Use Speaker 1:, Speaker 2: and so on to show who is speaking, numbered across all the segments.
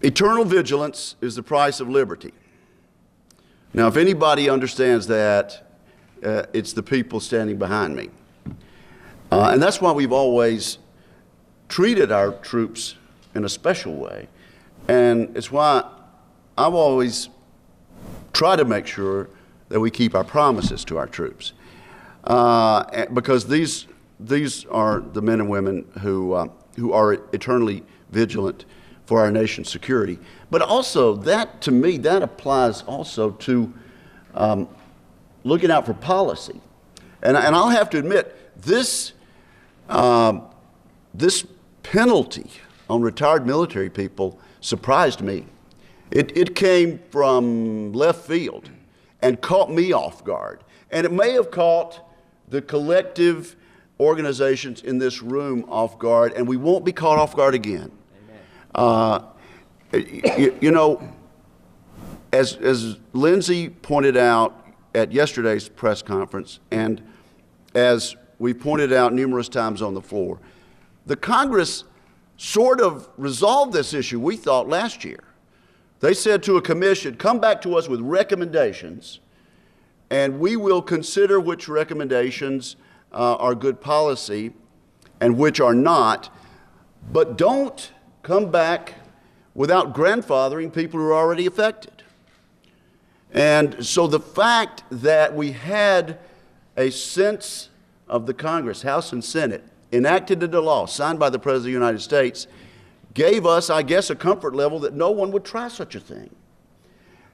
Speaker 1: Eternal vigilance is the price of liberty. Now, if anybody understands that, it's the people standing behind me. And that's why we've always treated our troops in a special way. And it's why I've always tried to make sure that we keep our promises to our troops. Because these are the men and women who are eternally vigilant for our nation's security. But also, that, to me, that applies also to looking out for policy. And I'll have to admit, this penalty on retired military people surprised me. It came from left field and caught me off guard. And it may have caught the collective organizations in this room off guard, and we won't be caught off guard again. You know, as Lindsay pointed out at yesterday's press conference, and as we pointed out numerous times on the floor, the Congress sort of resolved this issue, we thought, last year. They said to a commission, come back to us with recommendations, and we will consider which recommendations are good policy and which are not, but don't come back without grandfathering people who are already affected. And so the fact that we had a sense of the Congress, House and Senate, enacted into law, signed by the President of the United States, gave us, I guess, a comfort level that no one would try such a thing.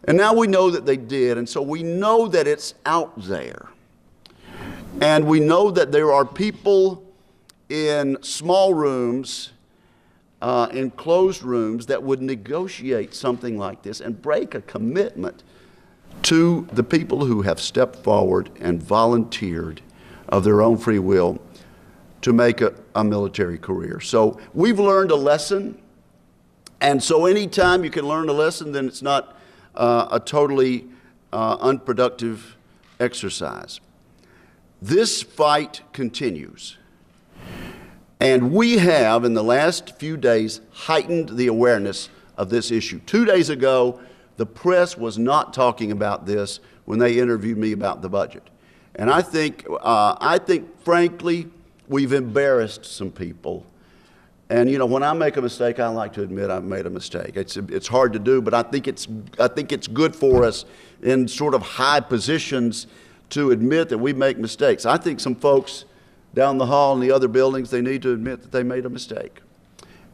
Speaker 1: And now we know that they did, and so we know that it's out there. And we know that there are people in small rooms, in closed rooms, that would negotiate something like this and break a commitment to the people who have stepped forward and volunteered of their own free will to make a military career. So we've learned a lesson, and so anytime you can learn a lesson, then it's not a totally unproductive exercise. This fight continues, and we have, in the last few days, heightened the awareness of this issue. 2 days ago, the press was not talking about this when they interviewed me about the budget. And I think frankly, we've embarrassed some people. And you know, when I make a mistake, I like to admit I've made a mistake. It's hard to do, but I think it's good for us in sort of high positions to admit that we make mistakes. I think some folks down the hall in the other buildings, they need to admit that they made a mistake.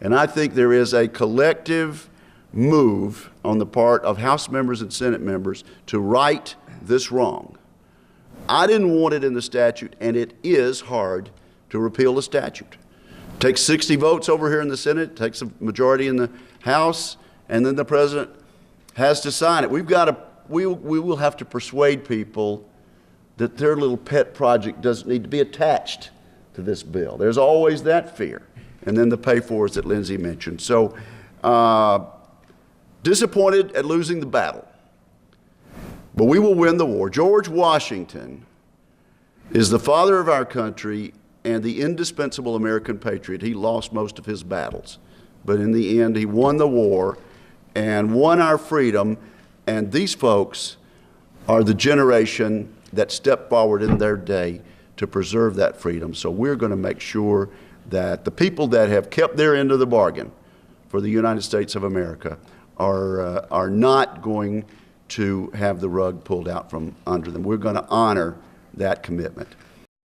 Speaker 1: And I think there is a collective move on the part of House members and Senate members to right this wrong. I didn't want it in the statute, and it is hard to repeal a statute. It takes 60 votes over here in the Senate, it takes a majority in the House, and then the President has to sign it. We will have to persuade people that their little pet project doesn't need to be attached to this bill. There's always that fear. And then the pay-fors that Lindsay mentioned. So, disappointed at losing the battle, but we will win the war. George Washington is the father of our country and the indispensable American patriot. He lost most of his battles, but in the end, he won the war and won our freedom, and these folks are the generation that stepped forward in their day to preserve that freedom. So we're going to make sure that the people that have kept their end of the bargain for the United States of America are not going to have the rug pulled out from under them. We're going to honor that commitment.